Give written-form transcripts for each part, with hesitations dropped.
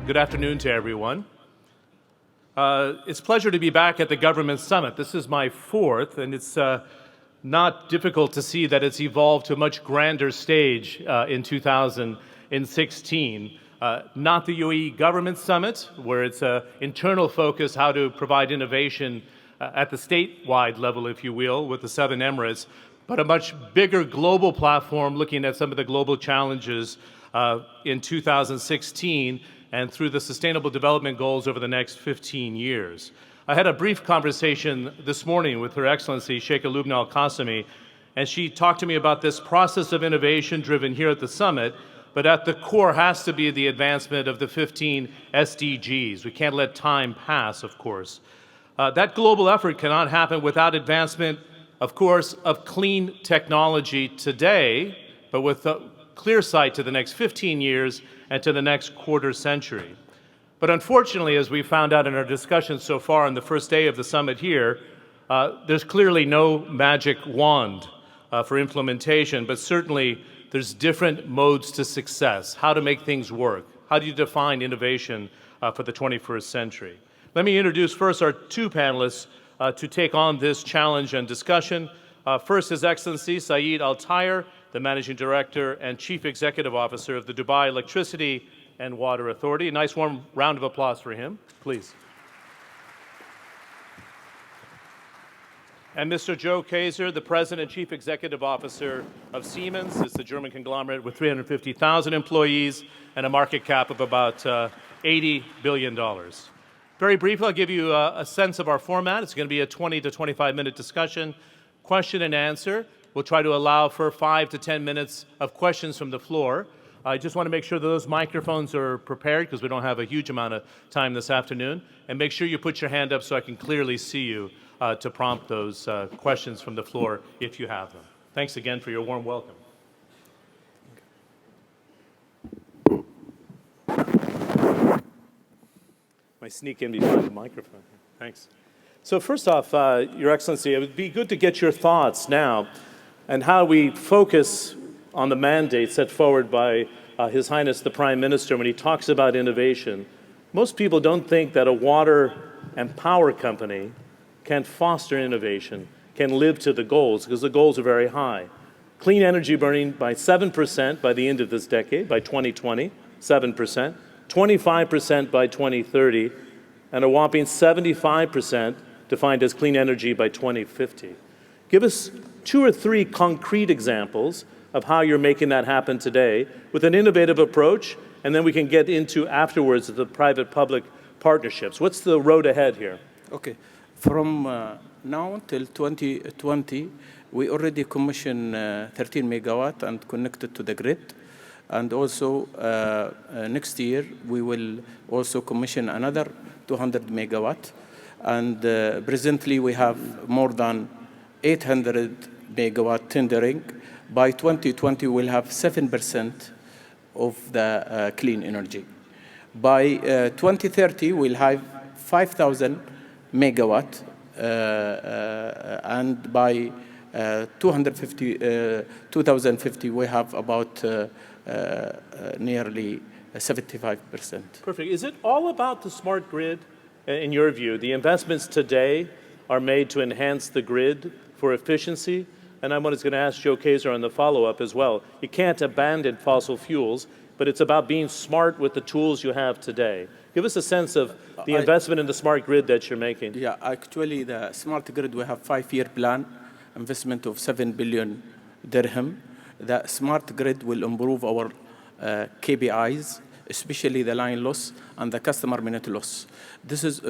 Good afternoon to everyone. It's a pleasure to be back at the Government Summit. This is my fourth, and it's not difficult to see that it's evolved to a much grander stage in 2016. Not the UAE Government Summit, where it's an internal focus, how to provide innovation at the statewide level, if you will, with the Southern Emirates, but a much bigger global platform looking at some of the global challenges in 2016 and through the Sustainable Development Goals over the next 15 years. I had a brief conversation this morning with Her Excellency Sheikh Lubna Al-Qasimi, and she talked to me about this process of innovation driven here at the summit, but at the core has to be the advancement of the 15 SDGs. We can't let time pass, of course. That global effort cannot happen without advancement, of course, of clean technology today, but with a clear sight to the next 15 years and to the next quarter century. But unfortunately, as we found out in our discussions so far on the first day of the summit here, there's clearly no magic wand for implementation, but certainly there's different modes to success, how to make things work. How do you define innovation for the 21st century? Let me introduce first our two panelists to take on this challenge and discussion. First, His Excellency Saeed Tayer, the Managing Director and Chief Executive Officer of the Dubai Electricity and Water Authority. A nice warm round of applause for him, please. And Mr. Joe Kaeser, the President and Chief Executive Officer of Siemens. It's the German conglomerate with 350,000 employees and a market cap of about $80 billion. Very briefly, I'll give you a sense of our format. It's going to be a 20 to 25-minute discussion, question and answer. We'll try to allow for 5 to 10 minutes of questions from the floor. I just want to make sure that those microphones are prepared because we don't have a huge amount of time this afternoon. And make sure you put your hand up so I can clearly see you to prompt those questions from the floor if you have them. Thanks again for your warm welcome. I sneak in behind the microphone. Thanks. So first off, Your Excellency, it would be good to get your thoughts now and how we focus on the mandate set forward by His Highness the Prime Minister when he talks about innovation. Most people don't think that a water and power company can foster innovation, can live to the goals, because the goals are very high. Clean energy burning by 7% by the end of this decade, by 2020, 7%, 25% by 2030, and a whopping 75% defined as clean energy by 2050. Give us 2 or 3 concrete examples of how you're making that happen today with an innovative approach, and then we can get into afterwards the private-public partnerships. What's the road ahead here? Okay. From now till 2020, we already commissioned 13 megawatt and connected to the grid. And also next year, we will also commission another 200 megawatt. And presently, we have more than 800 megawatt tendering. By 2020, we'll have 7% of the clean energy. By 2030, we'll have 5,000 megawatt, and by 2050, we have about nearly 75%. Perfect. Is it all about the smart grid, in your view? The investments today are made to enhance the grid for efficiency, and I'm going to ask Joe Kaeser on the follow-up as well. You can't abandon fossil fuels, but it's about being smart with the tools you have today. Give us a sense of the investment in the smart grid that you're making. Yeah, actually, the smart grid, we have 5-year plan, investment of 7 billion dirham. The smart grid will improve our KPIs, especially the line loss and the customer minute loss. This is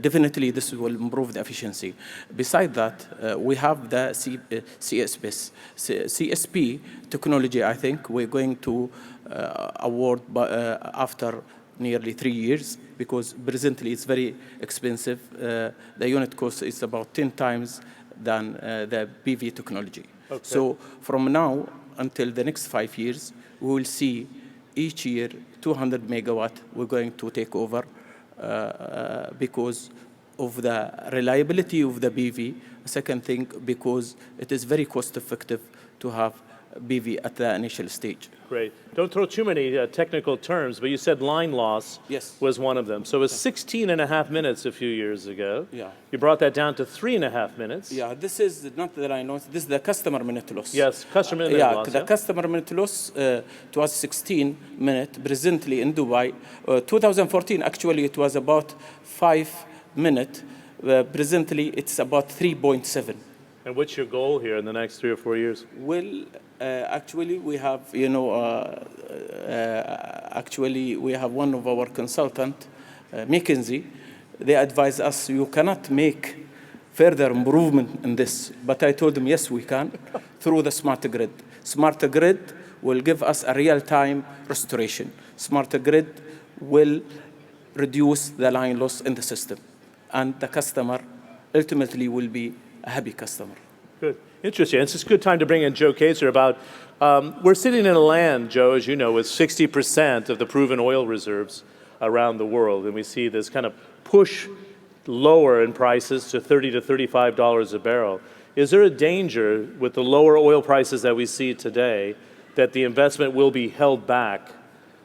definitely this will improve the efficiency. Besides that, we have the CSP technology. I think we're going to award after nearly 3 years because presently it's very expensive. The unit cost is about 10 times than the PV technology. Okay. So from now until the next 5 years, we will see each year 200 megawatt we're going to take over because of the reliability of the PV. Second thing, because it is very cost effective to have BV at the initial stage. Great. Don't throw too many technical terms, but you said line loss was one of them. So it was 16.5 minutes a few years ago. Yeah. You brought that down to 3.5 minutes. Yeah, this is not the line loss, this is the customer minute loss. Yes, customer minute loss. The customer minute loss, it was 16 minutes presently in Dubai. 2014, actually, it was about 5 minutes. Presently, it's about 3.7. And what's your goal here in the next 3 or 4 years? Well, actually, we have, actually, we have one of our consultant, McKinsey. They advise us, you cannot make further improvement in this. But I told them, yes, we can, through the smart grid. Smart grid will give us a real-time restoration. Smart grid will reduce the line loss in the system. And the customer ultimately will be a happy customer. Good. Interesting. It's just a good time to bring in Joe Kaeser about, we're sitting in a land, Joe, as you know, with 60% of the proven oil reserves around the world. And we see this kind of push lower in prices to $30 to $35 a barrel. Is there a danger with the lower oil prices that we see today that the investment will be held back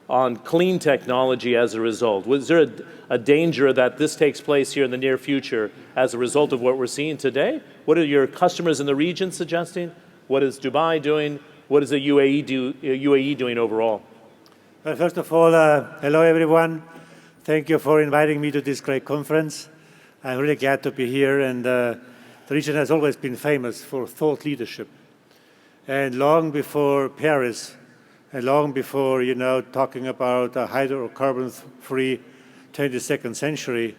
on clean technology as a result? Was there a danger that this takes place here in the near future as a result of what we're seeing today? What are your customers in the region suggesting? What is Dubai doing? What is the UAE doing overall? Well, first of all, hello everyone. Thank you for inviting me to this great conference. I'm really glad to be here, and the region has always been famous for thought leadership. And long before Paris, and long before, talking about a hydrocarbon-free 22nd century,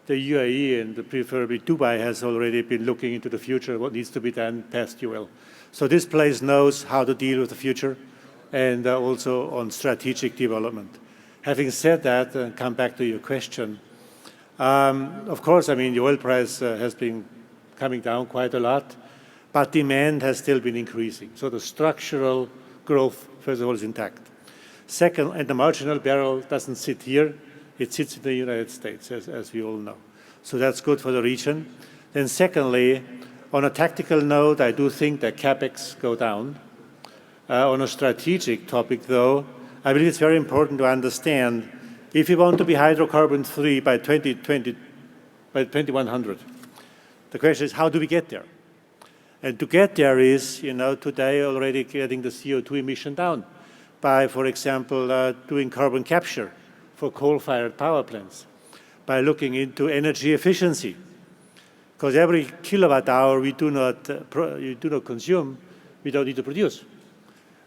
the UAE and preferably Dubai has already been looking into the future, what needs to be done past UL. So this place knows how to deal with the future and also on strategic development. Having said that, and come back to your question, of course, the oil price has been coming down quite a lot, but demand has still been increasing. So the structural growth, first of all, is intact. Second, and the marginal barrel doesn't sit here, it sits in the United States, as we all know. So that's good for the region. Then secondly, on a tactical note, I do think that CapEx go down. On a strategic topic, though, I believe it's very important to understand if you want to be hydrocarbon-free by 2020, by 2100, the question is, how do we get there? And to get there is, today already getting the CO2 emission down by, for example, doing carbon capture for coal-fired power plants, by looking into energy efficiency, because every kilowatt hour you do not consume, we don't need to produce.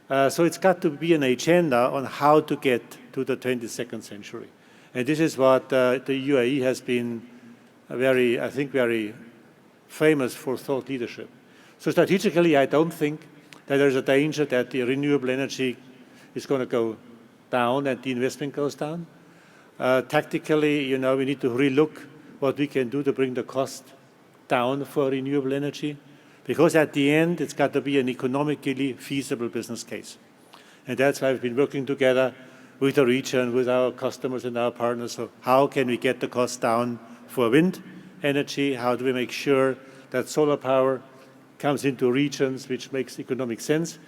So it's got to be an agenda on how to get to the 22nd century. And this is what the UAE has been very famous for thought leadership. So strategically, I don't think that there's a danger that the renewable energy is going to go down and the investment goes down. Tactically, we need to relook what we can do to bring the cost down for renewable energy, because at the end, it's got to be an economically feasible business case. And that's why we've been working together with the region, with our customers and our partners. So how can we get the cost down for wind energy? How do we make sure that solar power comes into regions which makes economic sense?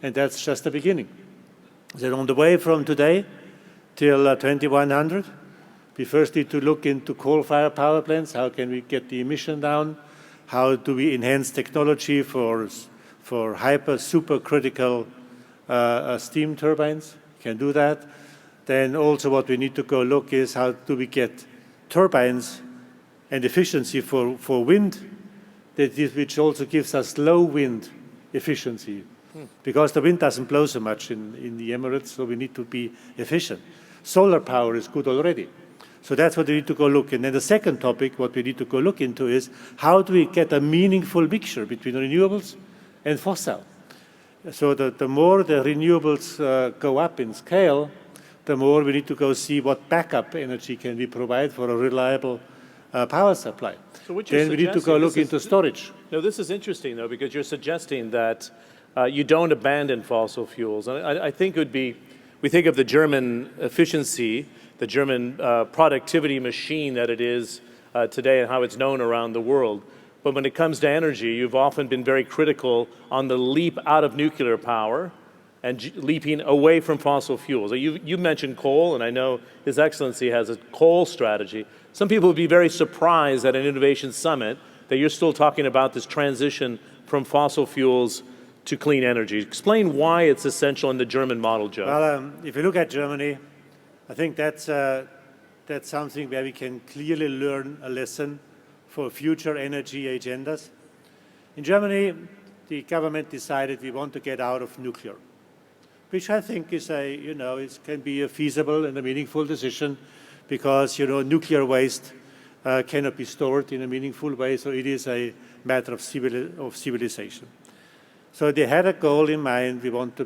And that's just the beginning. Then on the way from today till 2100, we first need to look into coal-fired power plants. How can we get the emission down? How do we enhance technology for supercritical steam turbines? Can do that. Then also what we need to go look is how do we get turbines and efficiency for wind, which also gives us low wind efficiency, because the wind doesn't blow so much in the Emirates, so we need to be efficient. Solar power is good already. So that's what we need to go look. And then the second topic, what we need to go look into is how do we get a meaningful mixture between renewables and fossil? So the more the renewables go up in scale, the more we need to go see what backup energy can we provide for a reliable power supply. So then we need to go look into storage. No, this is interesting, though, because you're suggesting that you don't abandon fossil fuels. And I think it would be, we think of the German efficiency, the German productivity machine that it is today and how it's known around the world. but when it comes to energy, you've often been very critical on the leap out of nuclear power and leaping away from fossil fuels. You mentioned coal, and I know His Excellency has a coal strategy. Some people would be very surprised at an innovation summit that you're still talking about this transition from fossil fuels to clean energy. Explain why it's essential in the German model, Joe. Well, if you look at Germany, I think that's something where we can clearly learn a lesson for future energy agendas. In Germany, the government decided we want to get out of nuclear, which I think is it can be a feasible and a meaningful decision because, nuclear waste cannot be stored in a meaningful way, so it is a matter of civilization. So they had a goal in mind. We want to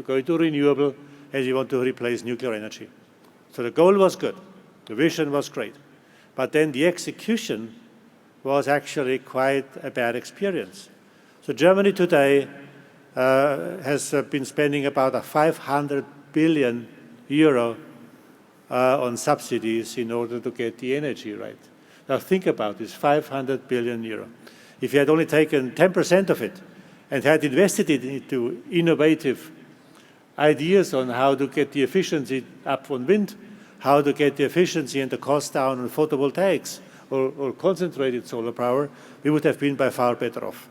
go into renewable and we want to replace nuclear energy. So the goal was good. The vision was great. But then the execution was actually quite a bad experience. So Germany today has been spending about 500 billion euro on subsidies in order to get the energy right. Now think about this, 500 billion euro. If you had only taken 10% of it and had invested it into innovative ideas on how to get the efficiency up on wind, how to get the efficiency and the cost down on photovoltaics or concentrated solar power, we would have been by far better off.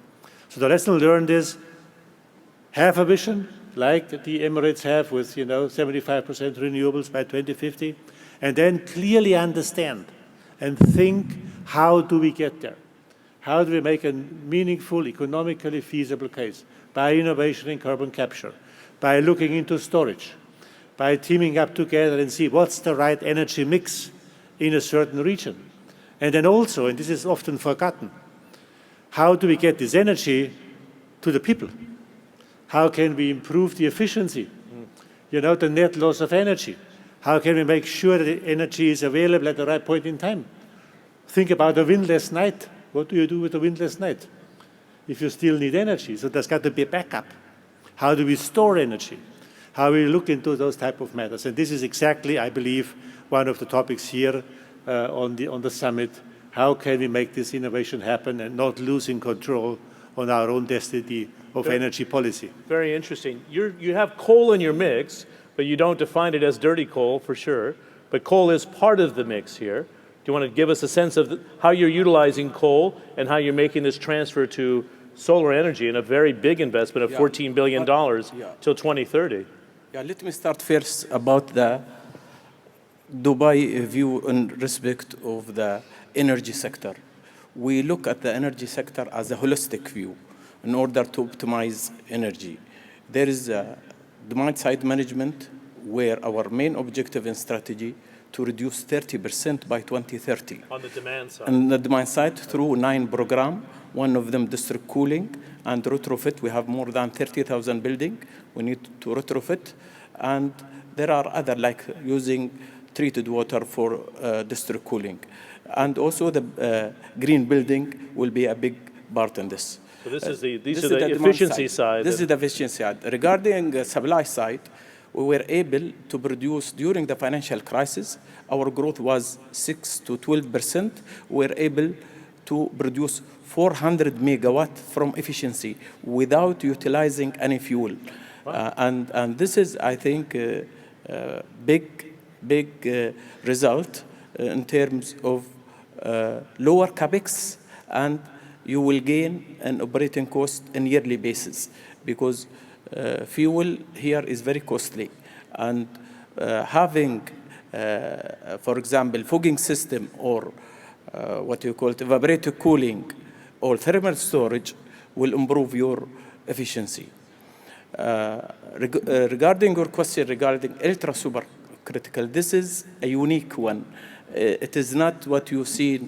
So the lesson learned is have a vision, like the Emirates have with 75% renewables by 2050, and then clearly understand and think, how do we get there? How do we make a meaningful, economically feasible case? By innovation in carbon capture, by looking into storage, by teaming up together and see what's the right energy mix in a certain region. And then also, and this is often forgotten, how do we get this energy to the people? How can we improve the efficiency? The net loss of energy. How can we make sure that the energy is available at the right point in time? Think about a windless night. What do you do with a windless night if you still need energy? So there's got to be a backup. How do we store energy? How we look into those type of matters. And this is exactly, I believe, one of the topics here on the summit. How can we make this innovation happen and not losing control on our own destiny of energy policy? Very interesting. You have coal in your mix, but you don't define it as dirty coal for sure. But coal is part of the mix here. Do you want to give us a sense of how you're utilizing coal and how you're making this transfer to solar energy in a very big investment of $14 billion till 2030? Yeah, let me start first about the Dubai view in respect of the energy sector. We look at the energy sector as a holistic view in order to optimize energy. There is a demand-side management where our main objective and strategy to reduce 30% by 2030. On the demand side? On the demand side through 9 programs, one of them district cooling and retrofit. We have more than 30,000 buildings we need to retrofit. And there are other like using treated water for district cooling. And also the green building will be a big part in this. So this is the efficiency side. This is the efficiency side. Regarding the supply side, we were able to produce during the financial crisis, our growth was 6 to 12%. We were able to produce 400 megawatt from efficiency without utilizing any fuel. Wow. And this is, I think, big result in terms of lower capex, and you will gain an operating cost on yearly basis because fuel here is very costly. And having, for example, fogging system or what you call it, evaporative cooling or thermal storage will improve your efficiency. Regarding your question regarding ultra supercritical, this is a unique one. It is not what you see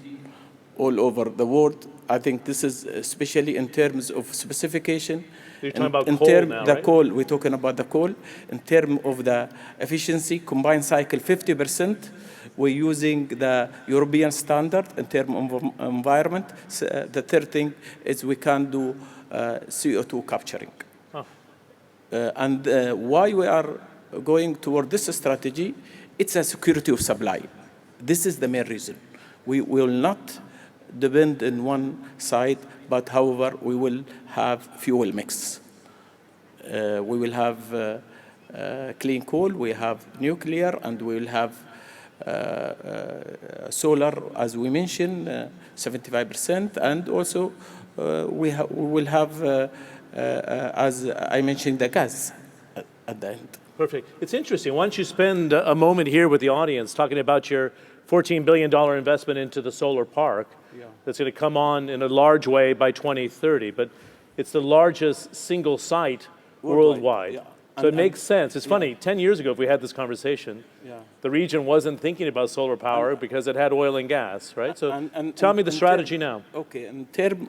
all over the world. I think this is especially in terms of specification. You're talking about coal now, right? Coal, we're talking about the coal. In terms of the efficiency, combined cycle 50%. We're using the European standard in terms of environment. So the third thing is we can do CO2 capturing. Huh. And why we are going toward this strategy, it's a security of supply. This is the main reason. We will not depend on one side, but however, we will have fuel mix. We will have clean coal, we have nuclear, and we will have solar, as we mentioned, 75%, and also we will have, as I mentioned, the gas at the end. Perfect. It's interesting. Why don't you spend a moment here with the audience talking about your $14 billion investment into the solar park that's going to come on in a large way by 2030, but it's the largest single site worldwide. Yeah. So it makes sense. It's funny, 10 years ago, if we had this conversation, the region wasn't thinking about solar power because it had oil and gas, right? So tell me the strategy now. Okay, in terms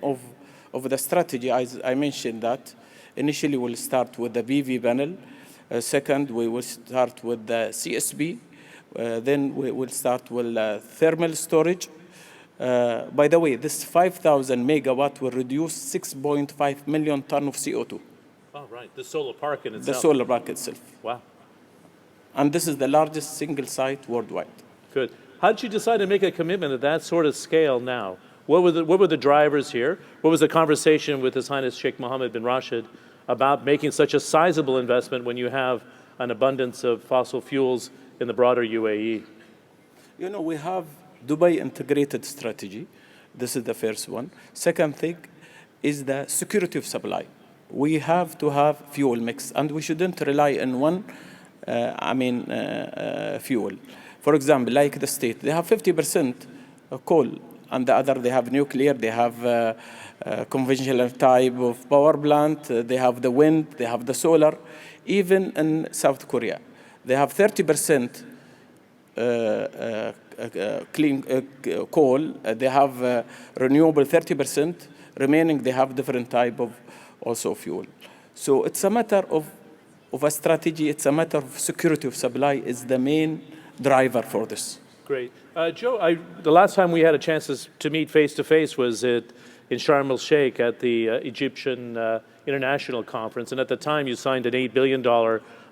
of the strategy, as I mentioned that, initially we'll start with the PV panel. Second, we will start with the CSP. Then we will start with thermal storage. By the way, this 5,000 megawatt will reduce 6.5 million tons of CO2. Oh, right, the solar park in itself. The solar park itself. Wow. And this is the largest single site worldwide. Good. How did you decide to make a commitment at that sort of scale now? What were the drivers here? What was the conversation with His Highness Sheikh Mohammed bin Rashid about making such a sizable investment when you have an abundance of fossil fuels in the broader UAE? You know, we have Dubai integrated strategy. This is the first one. Second thing is the security of supply. We have to have fuel mix, and we shouldn't rely on one, fuel. For example, like the state, they have 50% coal, and the other they have nuclear, they have conventional type of power plant, they have the wind, they have the solar. Even in South Korea, they have 30% clean coal, they have renewable 30%, remaining they have different type of also fuel. So it's a matter of a strategy, it's a matter of security of supply is the main driver for this. Great. Joe, the last time we had a chance to meet face-to-face was in Sharm el-Sheikh at the Egyptian International Conference, and at the time you signed an $8 billion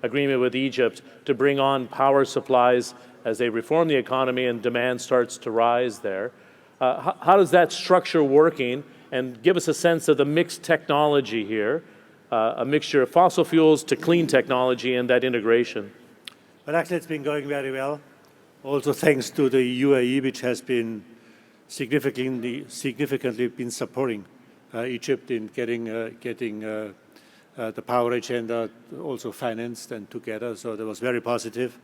agreement with Egypt to bring on power supplies as they reform the economy and demand starts to rise there. How does that structure working? And give us a sense of the mixed technology here, a mixture of fossil fuels to clean technology and that integration. Well, actually, it's been going very well. Also, thanks to the UAE, which has been significantly been supporting Egypt in getting the power agenda also financed and together. So that was very positive.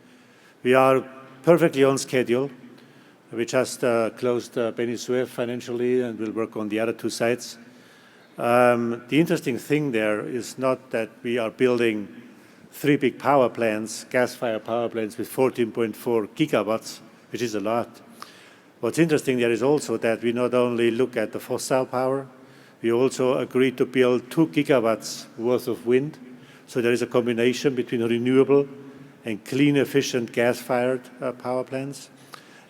We are perfectly on schedule. We just closed Beni Suef financially and will work on the other two sites. The interesting thing there is not that we are building 3 big power plants, gas-fired power plants with 14.4 gigawatts, which is a lot. What's interesting there is also that we not only look at the fossil power, we also agreed to build 2 gigawatts worth of wind. So there is a combination between renewable and clean, efficient gas-fired power plants.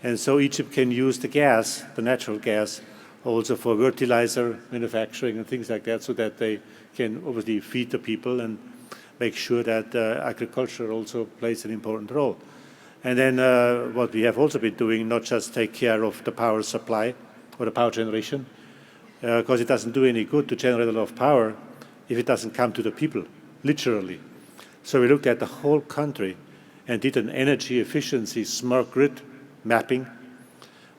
And so Egypt can use the gas, the natural gas, also for fertilizer manufacturing and things like that, so that they can obviously feed the people and make sure that agriculture also plays an important role. And then what we have also been doing, not just take care of the power supply or the power generation, because it doesn't do any good to generate a lot of power if it doesn't come to the people, literally. So we looked at the whole country and did an energy efficiency smart grid mapping,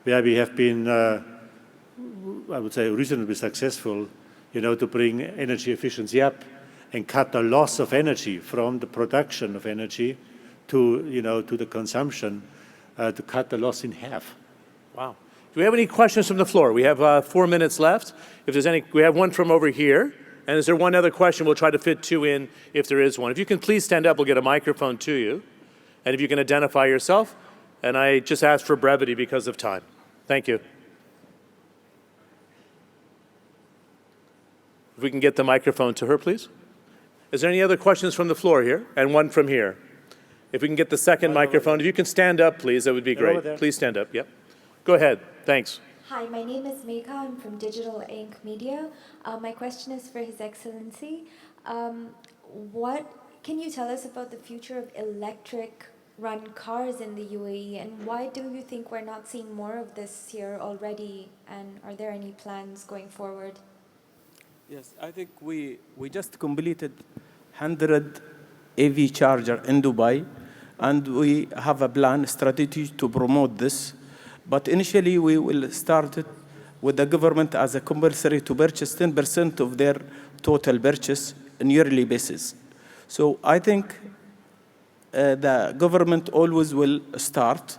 where we have been, I would say, reasonably successful, to bring energy efficiency up and cut the loss of energy from the production of energy to the consumption, to cut the loss in half. Wow. Do we have any questions from the floor? We have 4 minutes left. If there's any, we have one from over here. And is there one other question? We'll try to fit 2 in if there is one. If you can please stand up, we'll get a microphone to you. And if you can identify yourself. And I just ask for brevity because of time. Thank you. If we can get the microphone to her, please. Is there any other questions from the floor here? And one from here. If we can get the second microphone. If you can stand up, please, that would be great. Please stand up. Yep. Go ahead. Thanks. Hi, my name is Megha. I'm from Digital Inc. Media. My question is for His Excellency. What can you tell us about the future of electric run cars in the UAE, and why do you think we're not seeing more of this here already, and are there any plans going forward? Yes, I think we just completed 100 AV charger in Dubai, and we have a plan, strategy to promote this. But initially, we will start it with the government as a compulsory to purchase 10% of their total purchase on yearly basis. So I think the government always will start,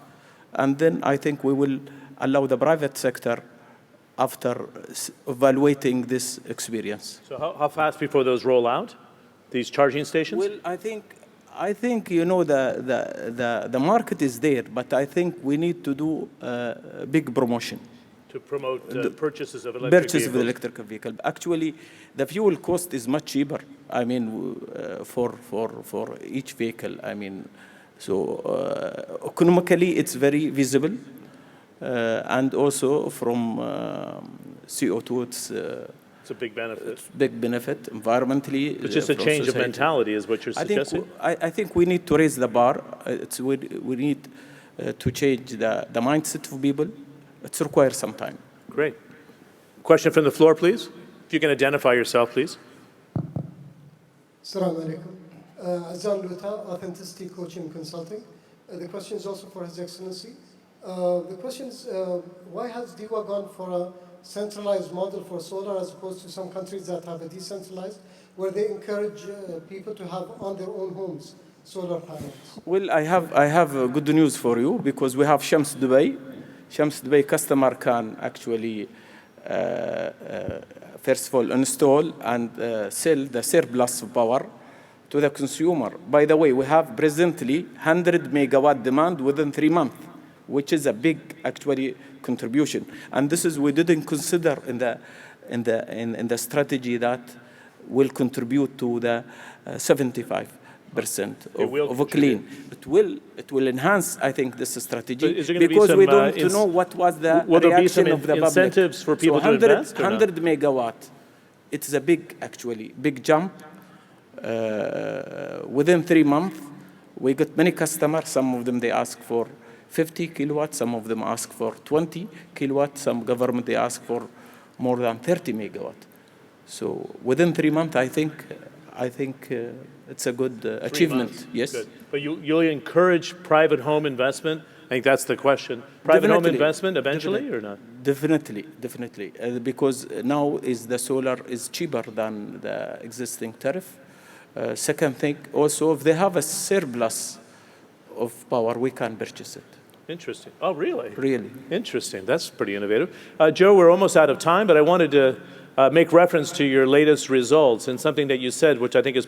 and then I think we will allow the private sector after evaluating this experience. So how fast before those roll out, these charging stations? Well, I think you know the market is there, but I think we need to do a big promotion. To promote purchases of electric Purchase vehicles. of electric vehicle. Actually, the fuel cost is much cheaper. I mean, for each vehicle. I mean, so economically it's very visible, and also from CO2 it's a big benefit. Big benefit environmentally. It's just a change of mentality, is what you're suggesting. I think we need to raise the bar. We need to change the mindset of people. It requires some time. Great. Question from the floor, please. If you can identify yourself, please. Assalamu alaikum. Azan Luta, Authenticity Coaching Consulting. The question is also for His Excellency. The question is, why has DEWA gone for a centralized model for solar as opposed to some countries that have a decentralized, where they encourage people to have on their own homes solar panels? Well, I have good news for you, because we have Shams Dubai. Shams Dubai customer can actually, first of all, install and sell the surplus power to the consumer. By the way, we have presently 100 megawatt demand within 3 months, which is a big, actually, contribution. And this is, we didn't consider in the strategy that will contribute to the 75% of clean. It will enhance, I think, this strategy, so because we don't know what was the reaction of the incentives public. for people to invest? 100 megawatt. It's a big jump. Within 3 months, we got many customers. Some of them they ask for 50 kilowatts. Some of them ask for 20 kilowatts. Some government they ask for more than 30 megawatt. So within 3 months, I think it's a good achievement. Months. Yes. Good. But you'll encourage private home investment? I think that's the question. Private home investment eventually or not? Definitely. Because now the solar is cheaper than the existing tariff. Second thing, also, if they have a surplus of power, we can purchase it. Interesting. Oh, really? Really. Interesting. That's pretty innovative. Joe, we're almost out of time, but I wanted to make reference to your latest results and something that you said, which I think is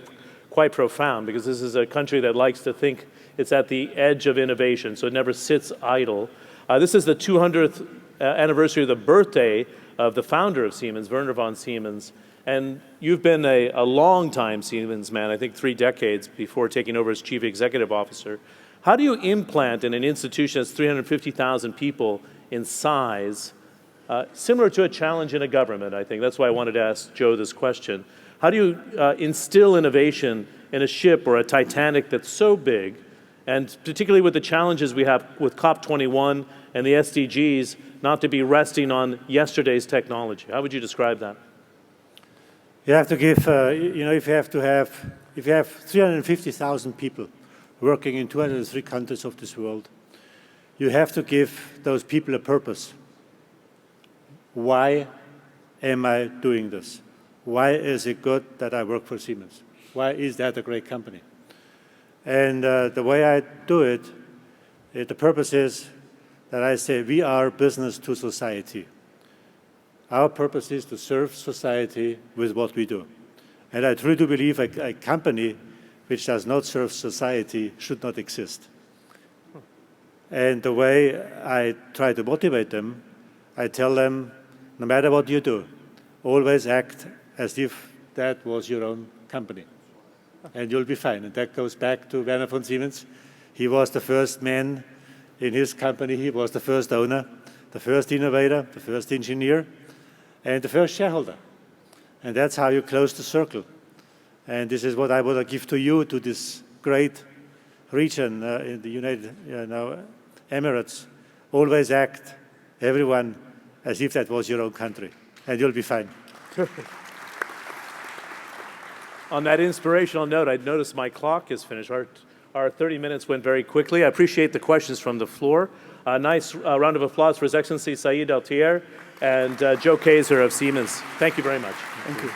quite profound, because this is a country that likes to think it's at the edge of innovation, so it never sits idle. This is the 200th anniversary of the birthday of the founder of Siemens, Werner von Siemens. And you've been a long-time Siemens man, I think 3 decades before taking over as chief executive officer. How do you implant in an institution that's 350,000 people in size, similar to a challenge in a government, I think? That's why I wanted to ask Joe this question. How do you instill innovation in a ship or a Titanic that's so big, and particularly with the challenges we have with COP21 and the SDGs, not to be resting on yesterday's technology? How would you describe that? You have to give, if you have 350,000 people working in 203 countries of this world, you have to give those people a purpose. Why am I doing this? Why is it good that I work for Siemens? Why is that a great company? And the way I do it, the purpose is that I say we are business to society. Our purpose is to serve society with what we do. And I truly do believe a company which does not serve society should not exist. And the way I try to motivate them, I tell them, no matter what you do, always act as if that was your own company. And you'll be fine. And that goes back to Werner von Siemens. He was the first man in his company. He was the first owner, the first innovator, the first engineer, and the first shareholder. And that's how you close the circle. And this is what I want to give to you, to this great region in the United Emirates, always act, everyone, as if that was your own country, and you'll be fine. On that inspirational note, I noticed my clock is finished. Our 30 minutes went very quickly. I appreciate the questions from the floor. A nice round of applause for His Excellency Saeed Tayer and Joe Kaeser of Siemens. Thank you very much. Thank you.